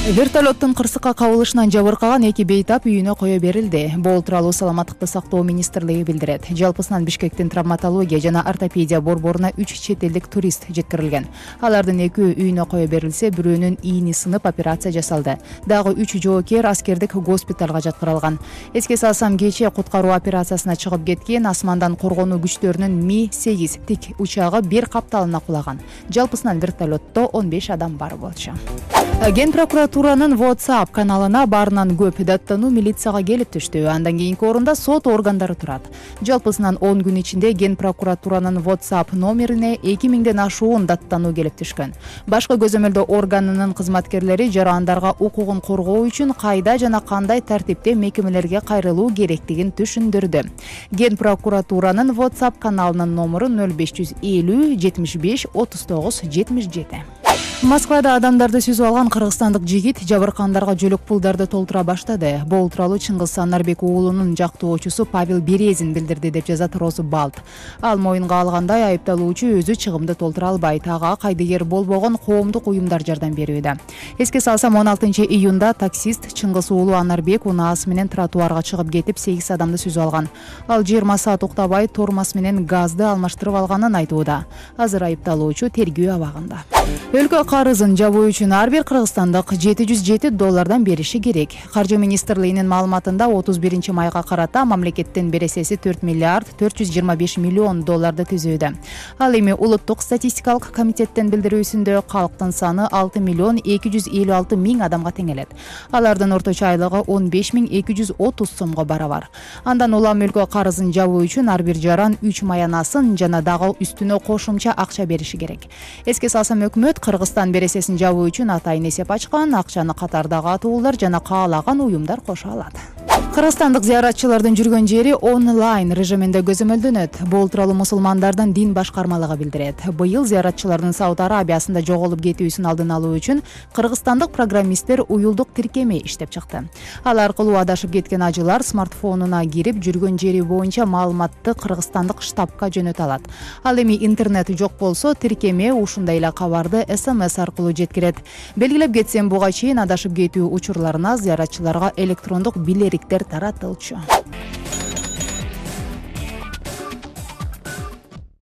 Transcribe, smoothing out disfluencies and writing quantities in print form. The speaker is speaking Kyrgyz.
Вертолеттун кырсыкка кабылышынан жабыркаган 2 бейтап үйүнө кое берилди. Бул тууралуу Саламаттыкты сактоо министрлиги билдирет. Жалпысынан Бишкектин травматология жана ортопедия борборуна 3 чет элдик турист жеткирилген. Алардын 2 үйүнө кое берилсе, бирөөнүн ийини сынып операция жасалды. Дагы 3 жоокер аскердик госпиталга жаткырылган. Эске салсам, кечээ куткаруу операциясына чыгып кеткен асмандан коргонуу күчтөрүнүн Ми-8 тик учагы бир капталына кулаган. Жалпысынан вертолетто 15 адам бар болчу. Ген прокуратуранын WhatsApp каналына баарынан көп даттануу милицияга келип түштү. Андан кийинки орунда сот органдары турат. Жалпысынан 10 күн ичинде Ген прокуратуранын WhatsApp номерине 2000ден ашуун даттануу келип түшкөн. Башкы көзөмөлдөө органынын кызматкерлери жарандарга укугун коргоо үчүн кайда жана кандай тартипте мекемелерге кайрылуу керектигин түшүндүрдү. Ген прокуратуранын WhatsApp каналынын номеру 0550 75 39 77. Москвада адамдарды сүзүп алган кыргызстандык жигит жабыркагандарга жөлөк пулдарды толтура баштады. Бул тууралуу Чыңгыз Анарбек уулунун жактоочусу Павел Березин билдирди деп жазат Розу Балт. Ал моюнга алгандай айыпталуучу өзү чыгымды толтура албайт, ага кайдыгер болбогон коомдук уюмдар жардам берүүдө. Эске салсам, 16-июнда таксист Чыңгыз уулу Анарбек унаасы менен тротуарга чыгып кетип 8 адамды сүзүп алган. Ал 20 саат уктабай тормоз менен газды алмаштырып алганын айтууда. Азыр айыпталуучу тергөө абагында. Өлкө карызын жабуу үчүн ар бир кыргызстандык $707 бериши керек. Каржы министрлигинин маалыматында 31 майга карата мамлекеттин бересеси $4 миллиард $425 миллион түзүүдө. Ал эми улуттук статистикалык комитеттин билдирүүсүндө калктын саны 6 миллион 256 миң адамга тең элет. Алардын орточо айлыгы 15.230 сомго барабар. Андан улам өлкө карызын жабуу үчүн ар бир жаран 3 маянасын жана дагы үстүнө кошумча акча бериши керек. Эске салсам, өкмөт Кыргызстан бересесин жабуу үчүн атайын эсеп ачкан, акчаны катардагы атуулар жана каалаган уюмдар кошо алат. Кыргызстандык зыяратчылардын жүргөн жери онлайн режиминде көзөмөлдөнөт. Бул тууралуу мусулмандардын дин башкармалыгы билдирет. Быйыл зыяратчылардын Сауд Арабиясында жоголуп кетүүсүн алдын алуу үчүн кыргызстандык программисттер уюлдук тиркеме иштеп чыкты. Ал аркылуу адашып кеткен ажылар смартфонуна кирип, жүргөн жери боюнча маалыматты кыргызстандык штабка жөнөтө алат. Ал эми интернет жок болсо, тиркеме ушундай эле кабарды SMS аркылуу жеткирет. Белгилеп кетсем, буга чейин адашып кетүү учурларына зыяратчыларга электрондук билериктер таратылчу.